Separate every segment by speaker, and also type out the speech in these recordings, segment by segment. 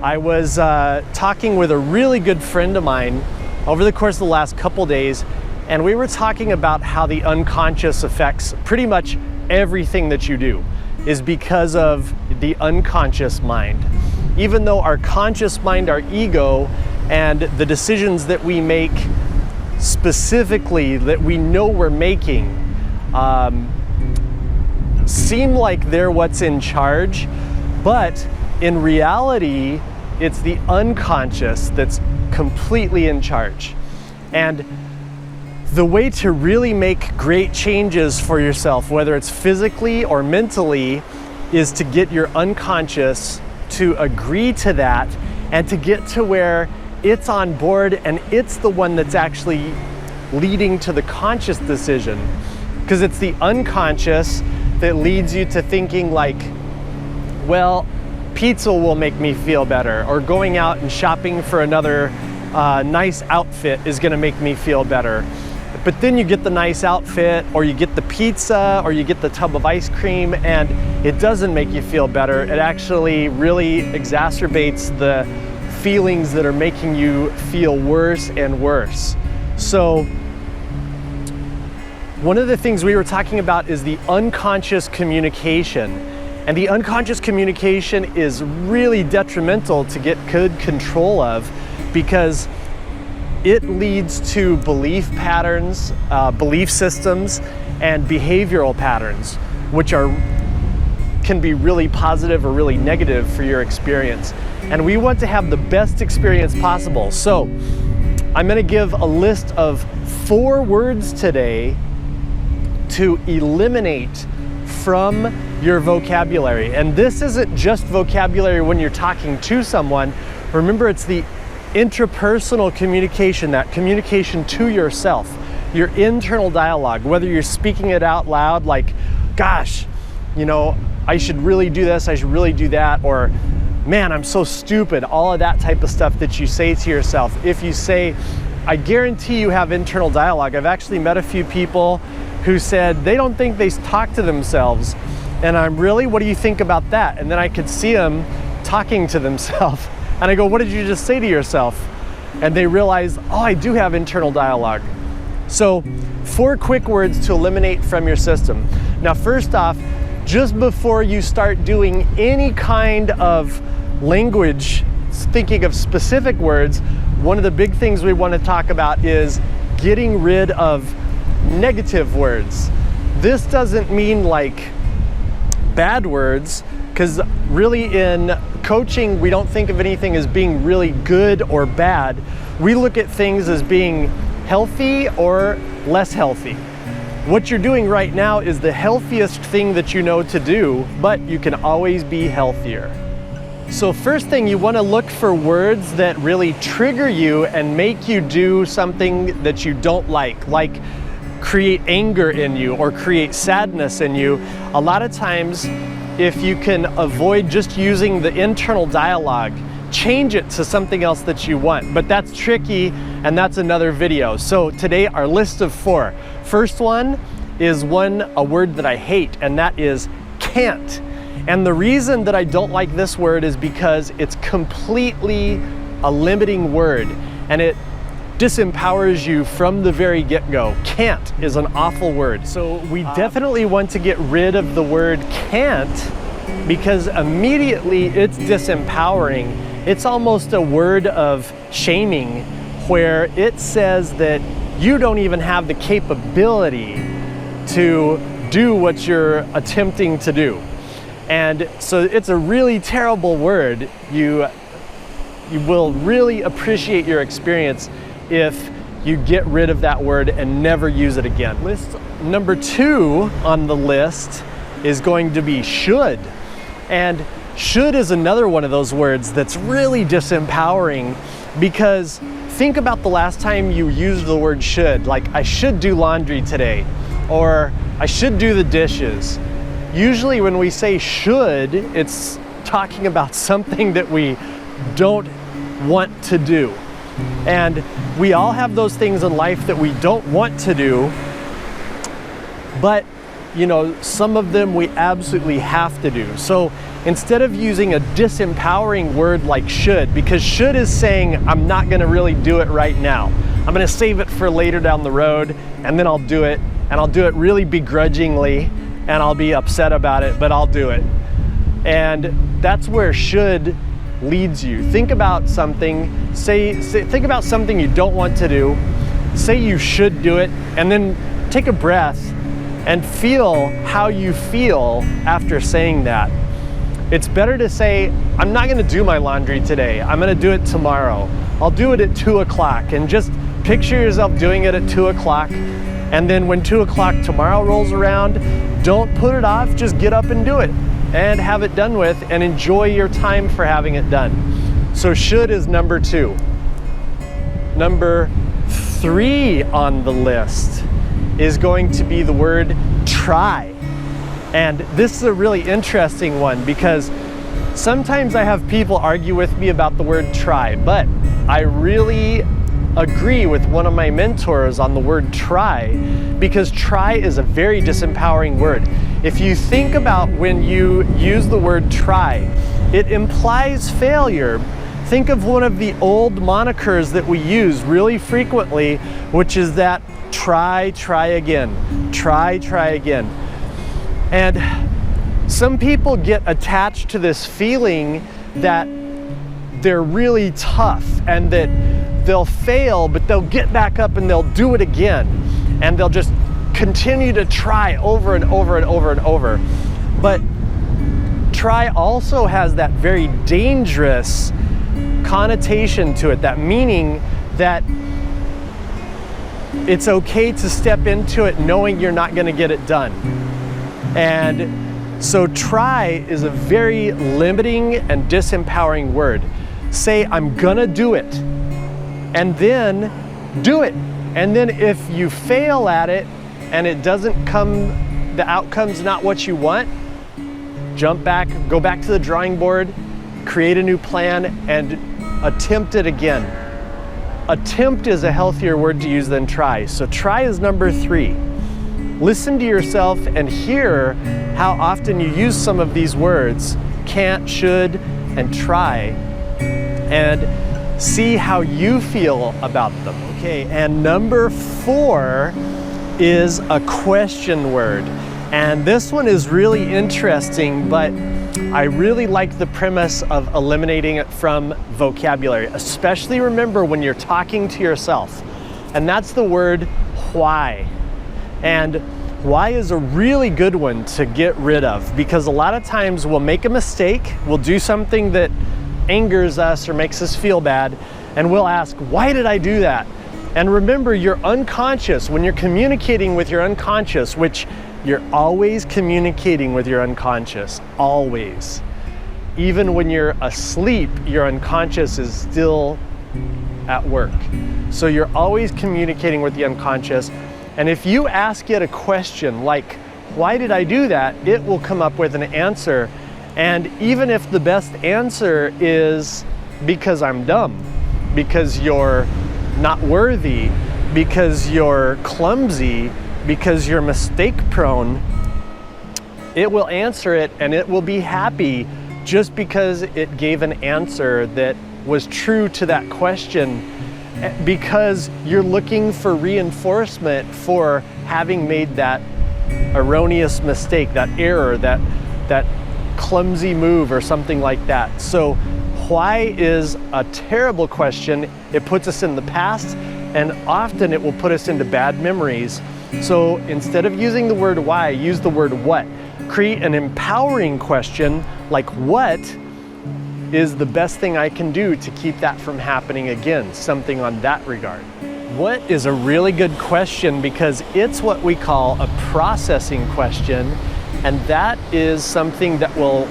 Speaker 1: I was talking with a really good friend of mine over the course of the last couple days, and we were talking about how the unconscious affects pretty much everything that you do is because of the unconscious mind. Even though our conscious mind, our ego, and the decisions that we make specifically that we know we're making seem like they're what's in charge, but in reality, it's the unconscious that's completely in charge. And the way to really make great changes for yourself, whether it's physically or mentally, is to get your unconscious to agree to that and to get to where it's on board and it's the one that's actually leading to the conscious decision. Because it's the unconscious that leads you to thinking like, well, pizza will make me feel better, or going out and shopping for another nice outfit is gonna make me feel better. But then you get the nice outfit, or you get the pizza, or you get the tub of ice cream, and it doesn't make you feel better. It actually really exacerbates the feelings that are making you feel worse and worse. So one of the things we were talking about is the unconscious communication. And the unconscious communication is really detrimental to get good control of, because it leads to belief patterns, belief systems, and behavioral patterns, which can be really positive or really negative for your experience. And we want to have the best experience possible. So I'm going to give a list of 4 words today to eliminate from your vocabulary. And this isn't just vocabulary when you're talking to someone. Remember, it's the intrapersonal communication, that communication to yourself, your internal dialogue, whether you're speaking it out loud like, gosh, you know, I should really do this, I should really do that, or man, I'm so stupid, all of that type of stuff that you say to yourself. If you say, I guarantee you have internal dialogue. I've actually met a few people who said they don't think they talk to themselves. And I'm really, what do you think about that? And then I could see them talking to themselves. And I go, what did you just say to yourself? And they realize, oh, I do have internal dialogue. So 4 quick words to eliminate from your system. Now, first off, just before you start doing any kind of language, thinking of specific words, one of the big things we want to talk about is getting rid of negative words. This doesn't mean like bad words, because really in coaching, we don't think of anything as being really good or bad. We look at things as being healthy or less healthy. What you're doing right now is the healthiest thing that you know to do, but you can always be healthier. So first thing, you want to look for words that really trigger you and make you do something that you don't like create anger in you or create sadness in you. A lot of times, if you can avoid just using the internal dialogue, change it to something else that you want. But that's tricky, and that's another video. So today, our list of 4. First one is a word that I hate, and that is can't. And the reason that I don't like this word is because it's completely a limiting word, and it disempowers you from the very get-go. Can't is an awful word. So we definitely want to get rid of the word can't, because immediately it's disempowering. It's almost a word of shaming, where it says that you don't even have the capability to do what you're attempting to do. And so it's a really terrible word. You will really appreciate your experience if you get rid of that word and never use it again. List number 2 on the list is going to be should. And should is another one of those words that's really disempowering, because think about the last time you used the word should, like I should do laundry today, or I should do the dishes. Usually when we say should, it's talking about something that we don't want to do. And we all have those things in life that we don't want to do, but some of them we absolutely have to do. So instead of using a disempowering word like should, because should is saying I'm not going to really do it right now. I'm going to save it for later down the road, and then I'll do it, and I'll do it really begrudgingly, and I'll be upset about it, but I'll do it. And that's where should leads you. Think about something, think about something you don't want to do, say you should do it, and then take a breath and feel how you feel after saying that. It's better to say, I'm not going to do my laundry today. I'm going to do it tomorrow. I'll do it at 2 o'clock, and just picture yourself doing it at 2 o'clock. And then when 2 o'clock tomorrow rolls around, don't put it off, just get up and do it and have it done with, and enjoy your time for having it done. So should is number 2. Number 3 on the list is going to be the word try. And this is a really interesting one, because sometimes I have people argue with me about the word try, but I really agree with one of my mentors on the word try, because try is a very disempowering word. If you think about when you use the word try, it implies failure. Think of one of the old monikers that we use really frequently, which is that try again, try again. And some people get attached to this feeling that they're really tough and that they'll fail, but they'll get back up and they'll do it again. And they'll just continue to try over and over and over and over. But try also has that very dangerous connotation to it, that meaning that it's okay to step into it knowing you're not going to get it done. And so try is a very limiting and disempowering word. Say, I'm gonna do it, and then do it. And then if you fail at it and it doesn't come, the outcome's not what you want, jump back, go back to the drawing board, create a new plan, and attempt it again. Attempt is a healthier word to use than try. So try is number 3. Listen to yourself and hear how often you use some of these words, can't, should, and try, and see how you feel about them. Okay, and number 4 is a question word. And this one is really interesting, but I really like the premise of eliminating it from vocabulary, especially remember when you're talking to yourself. And that's the word why. And why is a really good one to get rid of, because a lot of times we'll make a mistake, we'll do something that angers us or makes us feel bad, and we'll ask, why did I do that? And remember, your unconscious, when you're communicating with your unconscious, which you're always communicating with your unconscious, always. Even when you're asleep, your unconscious is still at work. So you're always communicating with the unconscious. And if you ask it a question like, why did I do that? It will come up with an answer. And even if the best answer is because I'm dumb, because you're not worthy, because you're clumsy, because you're mistake prone, it will answer it and it will be happy just because it gave an answer that was true to that question, because you're looking for reinforcement for having made that erroneous mistake, that error, that clumsy move or something like that. So why is a terrible question. It puts us in the past, and often it will put us into bad memories. So instead of using the word why, use the word what. Create an empowering question like, what is the best thing I can do to keep that from happening again? Something on that regard. What is a really good question, because it's what we call a processing question, and that is something that will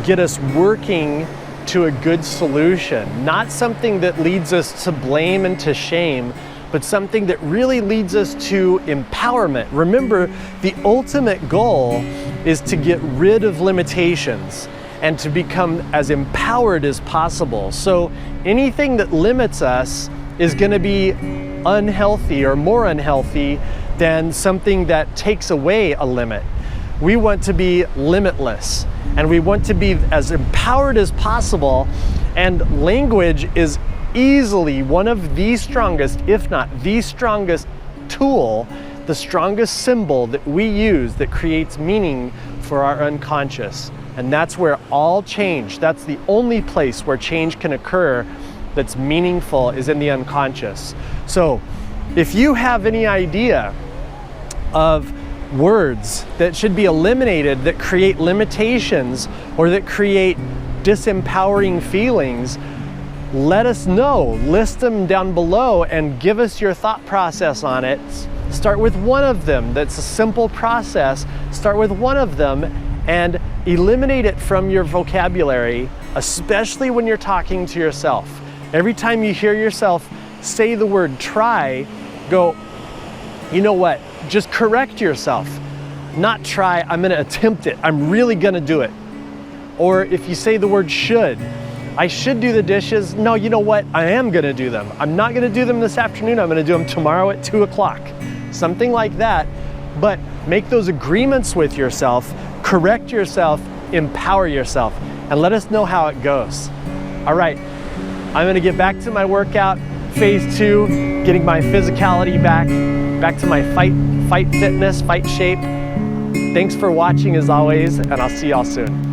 Speaker 1: get us working to a good solution. Not something that leads us to blame and to shame, but something that really leads us to empowerment. Remember, the ultimate goal is to get rid of limitations and to become as empowered as possible. So anything that limits us is going to be unhealthy or more unhealthy than something that takes away a limit. We want to be limitless, and we want to be as empowered as possible, and language is easily one of the strongest, if not the strongest tool, the strongest symbol that we use that creates meaning for our unconscious. And that's where all change, that's the only place where change can occur that's meaningful, is in the unconscious. So if you have any idea of words that should be eliminated that create limitations or that create disempowering feelings, let us know. List them down below and give us your thought process on it. Start with one of them. That's a simple process. Start with one of them and eliminate it from your vocabulary, especially when you're talking to yourself. Every time you hear yourself say the word try, go, you know what? Just correct yourself. Not try, I'm gonna attempt it. I'm really gonna do it. Or if you say the word should, I should do the dishes. No, you know what? I am gonna do them. I'm not gonna do them this afternoon. I'm gonna do them tomorrow at 2 o'clock. Something like that. But make those agreements with yourself, correct yourself, empower yourself, and let us know how it goes. All right, I'm gonna get back to my workout, phase 2, getting my physicality back to my fight fitness, fight shape. Thanks for watching as always, and I'll see y'all soon.